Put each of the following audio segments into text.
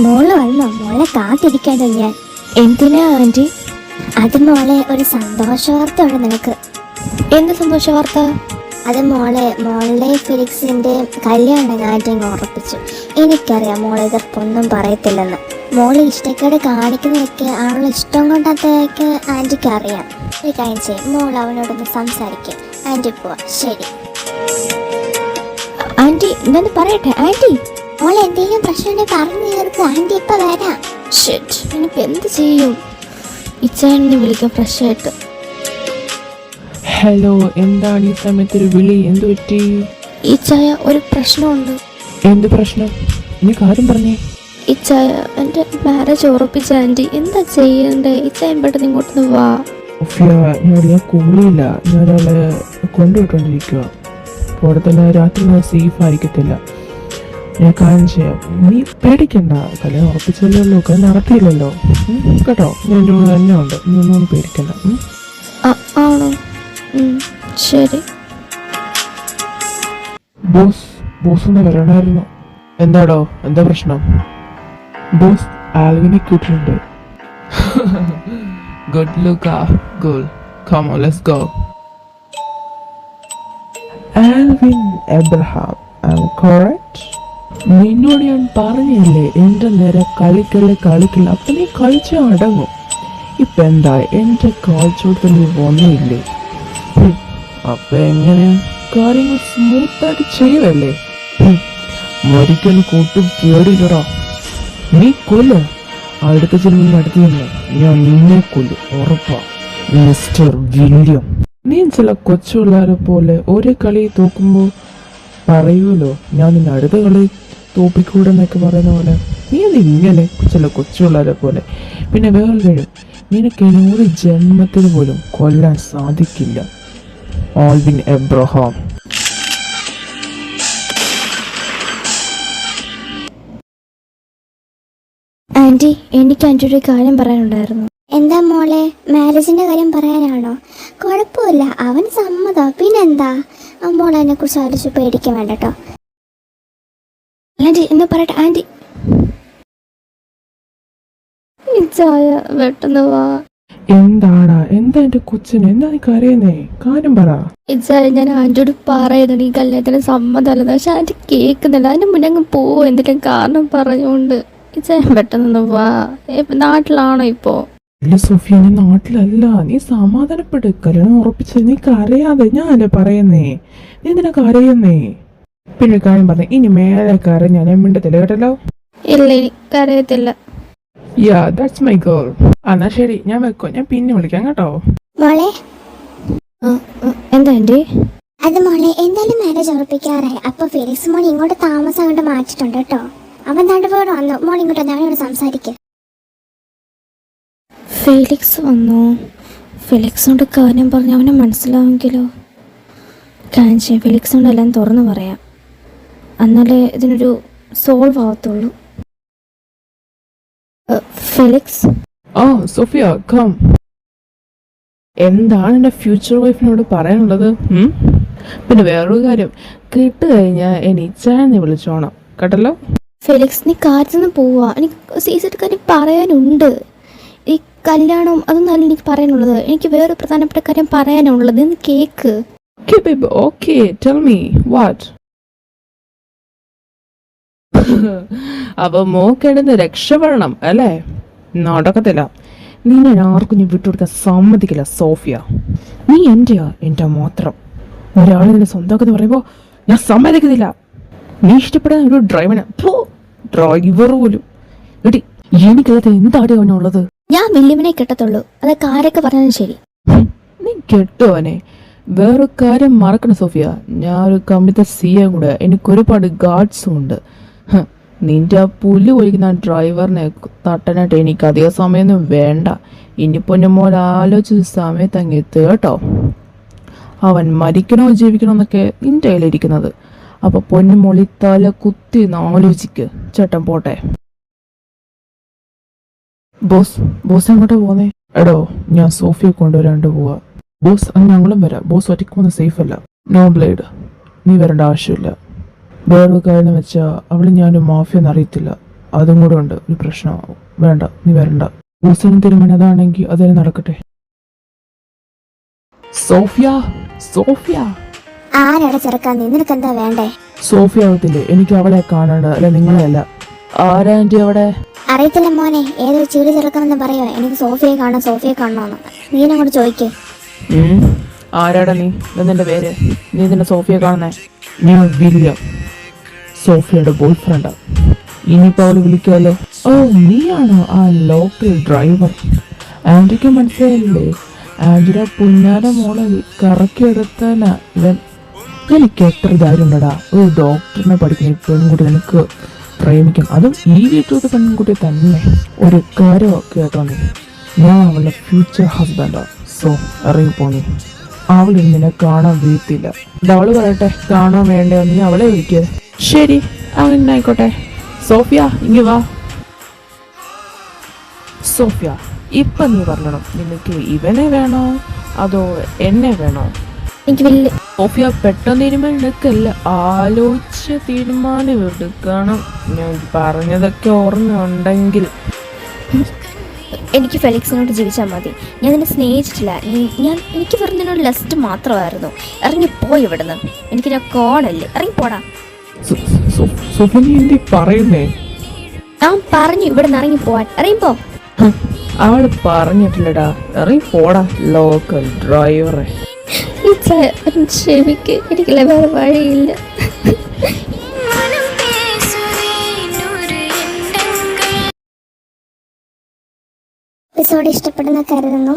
മോള് വന്നോ? മോളെ കാത്തിരിക്കാനോ ഞാൻ. എന്തിനാ ആന്റി? അത് മോളെ, ഒരു സന്തോഷ വാർത്ത ഉണ്ട് നിനക്ക്. എന്ത് സന്തോഷ വാർത്ത? അത് മോളുടെ ഫിലിക്സിന്റെ കല്യാണം ആന്റി ഉറപ്പിച്ചു. എനിക്കറിയാം മോളെ ഇതൊന്നും പറയത്തില്ലെന്ന്. മോള് ഇഷ്ടക്കേട് കാണിക്കുന്നതൊക്കെ ആളുടെ ഇഷ്ടം കൊണ്ടതൊക്കെ ആന്റിക്ക് അറിയാം. ഒരു കാര്യം ചെയ്യും, മോൾ അവനോടൊന്ന് സംസാരിക്കും. ആന്റി പോവാ. ശരി ആന്റി, ഞാൻ പറയട്ടെ ആന്റി. മോളെ എന്തെങ്കിലും പ്രശ്നം പറഞ്ഞു തീർക്ക്. ആന്റി ഇപ്പൊ വരാം. ഇനിയിപ്പോ എന്ത് ചെയ്യും? ഇച്ചായനെ വിളിക്കാം ഫ്രഷ് ആയിട്ട്. ഹലോ, എന്താണ് ഈ സമയത്തൊരു വിളി? എന്ത് പറ്റി? ഇച്ചായ, ഒരു പ്രശ്നമുണ്ട്. എന്ത് പ്രശ്നം? നീ കാര്യം പറഞ്ഞേ. ഇച്ചായ, എൻ്റെ മാരേജ് ഉറപ്പിച്ച ആന്റി. എന്താ ചെയ്യണ്ടേ? ഇച്ചായൻ പെട്ടെന്ന് ഇങ്ങോട്ടൊന്ന് വാ. ഞാൻ കൂടിയില്ല. ഞാൻ ഒരാളെ കൊണ്ടുപോയിക്കൊണ്ടിരിക്കുക. അവിടെ തന്നെ രാത്രി സേഫ് ആയിരിക്കത്തില്ല. ഞാൻ കാര്യം ചെയ്യാം, നീ പേടിക്കണ്ട. കല്യാണം ഉറപ്പിച്ചല്ലേ ഉള്ളൂ, കല്യാണം നടത്തിയില്ലല്ലോ കേട്ടോ. ഞാൻ എൻ്റെ കൂടെ തന്നെ ഉണ്ട്, നീ ഒന്നും പേടിക്കണ്ട. ആണോ? ശരി. ബോസ് ഒന്ന് വരണമായിരുന്നു. എന്താടോ, എന്താ പ്രശ്നം? ബോസ് ആൽവിനെ കൂട്ടിട്ടുണ്ട്. Good luck girl. Come on, let's go. Alvin Abraham, I am correct? നിന്നോട് ഞാൻ പറഞ്ഞില്ലേ എന്റെ നേരെ കളിക്കില്ല. അപ്പൊ നീ കളിച്ച് അടങ്ങും. ഇപ്പൊ എന്താ എന്റെ കാഴ്ചോട്ടത്തിൽ നീ വന്നില്ലേ? അപ്പൊ എങ്ങനെയാ കാര്യങ്ങൾ സ്മൂത്തായിട്ട് ചെയ്യുവല്ലേ? മരിക്കുന്ന കൂട്ടും പേടിയില്ലടാ. നീ കൊല്ല്. അടുത്ത ജന്മം നടത്തിയല്ലേ ഞാൻ നിന്നെ കൊല്ലും, ഉറപ്പാ മിസ്റ്റർ വില്യം. നീ ചില കൊച്ചുപിള്ളേരെ പോലെ ഒരു കളി തോക്കുമ്പോ പറയൂലോ ഞാൻ നിന്നെ അടുത്ത കളി തോപ്പിക്കൂടെന്നൊക്കെ പറയുന്ന പോലെ നീ ഇങ്ങനെ ചില കൊച്ചുപിള്ളേരെ പോലെ. പിന്നെ വേറെ കഴിയും, നിനക്ക് ഒരു ജന്മത്തിന് പോലും കൊല്ലാൻ സാധിക്കില്ല. Alvin Abraham. ആന്റി, എനിക്ക് ആന്റിയുടെ ഒരു കാര്യം പറയാനുണ്ടായിരുന്നു. എന്താ മോളെ, മാരേജിന്റെ കാര്യം പറയാനാണോ? കുഴപ്പമില്ല, അവൻ സമ്മതം. പിന്നെന്താ? മോളെ അതിനെ കുറിച്ച് ആലോചിച്ച് പേടിക്കാൻ വേണ്ട കേട്ടോ. ആന്റി, എന്താ പറയട്ടെ ആന്റി? ഇച്ചായ, പെട്ടെന്ന് വാ. എന്താടാ, എന്താ എന്റെ കൊച്ചിന്? എന്താ നീ കരയുന്നേ? കാര്യം പറ. ഇച്ചായ, ഞാൻ ആന്റിയോട് പറയുന്നുണ്ട് ഈ കല്യാണത്തിന് സമ്മതമല്ലെന്ന്. പക്ഷെ ആന്റി കേൾക്കുന്നില്ല. അതിന് മുന്നേ അങ്ങ് പോവും എന്തെങ്കിലും കാരണം പറഞ്ഞുകൊണ്ട്. ഇച്ചായ, പെട്ടെന്ന് വാ. നാട്ടിലാണോ ഇപ്പോ? ഇല്ല സോഫിയ, നീ നാട്ടിലല്ല. നീ സമാധാനപ്പെട്ട്. കല്യാണം ഉറപ്പിച്ച നീ കരയാതെ. ഞാനല്ലേ പറയുന്നേ, നീ എന്തിനാ കരയുന്നേ? പിന്നെ കാര്യം പറഞ്ഞ ഇനി മേലെ കരഞ്ഞ ഞാൻ മിണ്ടത്തില്ല കേട്ടല്ലോ. ഇല്ല, എനിക്കറിയത്തില്ല. യാ, ദാറ്റ്സ് മൈ ഗേൾ. എന്നാ ശരി, ഞാൻ വെക്കോ. ഞാൻ പിന്നെ വിളിക്കാം കേട്ടോ. മോളെ, എന്താ ആന്റി? അത് മോളെ, എന്തായാലും മാരേജ് ഉറപ്പിക്കാറായി. അപ്പൊ ഫിലിക്സ് മോൾ ഇങ്ങോട്ട് താമസം കൊണ്ട് മാറ്റിട്ടുണ്ട് കേട്ടോ. അവൻ തണ്ടുപോടെ വന്നു. മോൾ ഇങ്ങോട്ട് അവനോട് സംസാരിക്കും. ഫെലിക്സ് വന്നു. ഫെലിക്സിനോട് കാര്യം പറഞ്ഞ് അവനെ മനസ്സിലാവുമെങ്കിലോ? കാര്യം ഫെലിക്സിനോട് എല്ലാം തുറന്നു പറയാം. എന്നാലേ ഇതിനൊരു സോൾവ് ആവത്തുള്ളൂ. ഫെലിക്സ്. Sophia, come. എന്താണ് എൻ്റെ ഫ്യൂച്ചർ വൈഫിനോട് പറയാനുള്ളത്? പിന്നെ വേറൊരു കാര്യം, കേട്ട് കഴിഞ്ഞാൽ എനിച്ചാന്ന് വിളിച്ചോണം കേട്ടല്ലോ. ഫെലിക്സ്, നീ കാര്യത്തിന് പോവാ. എനിക്ക് സീസറ്റ് കാര്യം പറയാനുണ്ട്. ഈ കല്യാണം അതൊന്നല്ല എനിക്ക് പറയാനുള്ളത്. എനിക്ക് വേറെ പ്രധാനപ്പെട്ട കാര്യം പറയാനുള്ളത്. എന്ന് cake. Okay, tell me what. അപ്പൊ മോക്കെടുന്ന് രക്ഷപ്പെടണം അല്ലേ? നടക്കത്തില്ല. നിന്നെ ആർക്കും ഞാൻ വിട്ടുകൊടുക്കാൻ സമ്മതിക്കില്ല സോഫിയ. നീ എന്റെയാ, എന്റെ മാത്രം. ഒരാളെ നിന്നെ സ്വന്തമാക്കെന്ന് പറയുമ്പോ ഞാൻ സമ്മതിക്കുന്നില്ല. നീ ഇഷ്ടപ്പെടുന്ന ഒരു ഡ്രൈവർ പോലും എടി, എനിക്കത് എന്താടി അവനുള്ളത്? ഞാൻ വില്യമിനെ കെട്ടത്തുള്ളൂ. അതൊക്കെ ആരൊക്കെ പറഞ്ഞാലും ശരി. നീ കെട്ടുവനെ. വേറൊരു കാര്യം മറക്കണം സോഫിയ, ഞാൻ ഒരു കമ്പനിത്തെ സിഎ കൂടെ. എനിക്ക് ഒരുപാട് ഗാർഡ്സും ഉണ്ട്. നിന്റെ ആ പുല്ല് ഒഴിക്കുന്ന ഡ്രൈവറിനെ തട്ടാനായിട്ട് എനിക്ക് അധിക സമയമൊന്നും വേണ്ട. ഇനി പൊന്നുമോൾ ആലോചിച്ച സമയത്ത് അങ്ങ് എത്തുക കേട്ടോ. അവൻ മരിക്കണോ ജീവിക്കണോ എന്നൊക്കെ നിന്റെ കയ്യിലിരിക്കുന്നത്. അപ്പൊ പൊന്നുമോളി തല കുത്തി ആലോചിക്ക്. ചേട്ടൻ പോട്ടെ. ബോസ് എങ്ങോട്ടാ പോന്നേ? എടോ, ഞാൻ സോഫിയെ കൊണ്ടുവരാണ്ട് പോവാ. ബോസ്, അത് ഞങ്ങളും വരാം. ബോസ് ഒറ്റയ്ക്ക് പോകുന്ന സേഫ് അല്ല. നോ ബ്ലേഡ്, നീ വരേണ്ട ആവശ്യമില്ല. വേറൊരു കാര്യം വെച്ചാൽ അവള് ഞാനൊരു മാഫിയെന്ന് അറിയത്തില്ല. അതും കൂടെ ഉണ്ട്, ഒരു പ്രശ്നമാവും. വേണ്ട, നീ വരണ്ട. ദിവസം തീരുമാനം അതാണെങ്കിൽ അതേ നടക്കട്ടെ. Sophia, Sophia. ആരാടെ ചെറുക്കാൻ നീ? നിനക്ക് എന്താ വേണ്ടേ? സോഫിയ ആവത്തില്ലേ? എനിക്ക് അവളെ കാണണ്ട. അല്ല, നിങ്ങളെ അല്ല. ആരാ ആന്റി അവിടെ? അറിയത്തില്ല മോനെ, ഏതൊരു ചീടി ചെറുക്കണമെന്ന് പറയോ എനിക്ക് സോഫിയെ കാണണം, സോഫിയെ കാണണമെന്ന്. നീ അങ്ങോട്ട് ചോദിക്കേ. ആരാടാ നീ? നിന്റെ പേര്? നീ നിന്റെ സോഫിയെ കാണുന്നേ? ഞാൻ വില്യം, സോഫിയയുടെ ബോയ് ഫ്രണ്ടാ. ഇനിയിപ്പോ അവള് വിളിക്കാലോ. ഓ, നീയാണോ ആ ലോക്കൽ ഡ്രൈവർ? ആന്റിക്ക് മനസ്സിലായില്ലേ? ആന്റിയുടെ പുന്നാര മോളെ കറക്കിയെടുത്താനാ ഇവൻ. എനിക്ക് എത്ര ധൈര്യം ഉണ്ടടാ ഒരു ഡോക്ടറിനെ പഠിക്കുന്ന പെൺകുട്ടി നിനക്ക് പ്രേമിക്കാം, അതും ഈ വീട്ടിലത്തെ പെൺകുട്ടി തന്നെ. ഒരു കാര്യമൊക്കെ കേട്ടോ നീ, ഞാൻ അവളുടെ ഫ്യൂച്ചർ ഹസ്ബൻഡാ. സോ ഇറങ്ങിപ്പോന്നി. അവൾ നിന്നെ കാണാൻ വീട്ടില്ല. ഇത് അവള് പറയട്ടെ കാണാൻ വേണ്ടോ, നീ അവളെ വിളിക്കുക. ശരി, അങ്ങനെ ആയിക്കോട്ടെ. സോഫിയ ഇങ്ങ് വാ. സോഫിയ, ഇപ്പൊ നീ പറഞ്ഞണം, നിനക്ക് ഇവനെ വേണോ അതോ എന്നെ വേണോ? എനിക്ക് വലിയ സോഫിയ, പെട്ടെന്ന് തീരുമാനം എടുക്കല്ല, ആലോചിച്ച് തീരുമാനം എടുക്കണം. ഞാൻ പറഞ്ഞതൊക്കെ ഓർമ്മയുണ്ടെങ്കിൽ. എനിക്ക് ഫെലിക്സിനോട് ജീവിച്ചാൽ മതി. ഞാൻ നിന്നെ സ്നേഹിച്ചിട്ടില്ല. എനിക്ക് വെറും നിന്നോട് ലസ്റ്റ് മാത്രമായിരുന്നു. ഇറങ്ങിപ്പോയി ഇവിടുന്ന്. എനിക്ക് ഞാൻ കോണല്ലേ, ഇറങ്ങിപ്പോടാ. സോഫിയ, നീ എന്തി പറയുന്നേ? ഞാൻ പറഞ്ഞു ഇവിടുന്ന് ഇറങ്ങിപ്പോവാൻ. ഇറങ്ങിപ്പോ. അവള് പറഞ്ഞിട്ടില്ലടാ, ഇറങ്ങി പോടാ ലോക്കൽ ഡ്രൈവറെ. ക്ഷമിക്ക്, എനിക്കല്ല വേറെ വഴിയില്ല. എപ്പിസോഡ് ഇഷ്ടപ്പെടുന്ന കരുതുന്നു.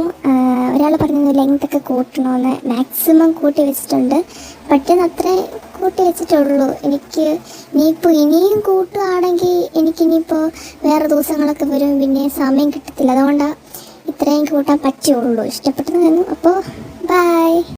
ഒരാൾ പറഞ്ഞു ലെങ്ത് ഒക്കെ കൂട്ടണമെന്ന്, മാക്സിമം കൂട്ടി വെച്ചിട്ടുണ്ട്. പറ്റുന്ന അത്രേ കൂട്ടി വെച്ചിട്ടുള്ളൂ. എനിക്ക് ഇനിയിപ്പോൾ ഇനിയും കൂട്ടുകയാണെങ്കിൽ എനിക്കിനിയിപ്പോൾ വേറെ ദിവസങ്ങളൊക്കെ വരും, പിന്നെ സമയം കിട്ടത്തില്ല. അതുകൊണ്ടാണ് ഇത്രയും കൂട്ടാൻ പറ്റുള്ളൂ. ഇഷ്ടപ്പെട്ടു. അപ്പോൾ ബൈ.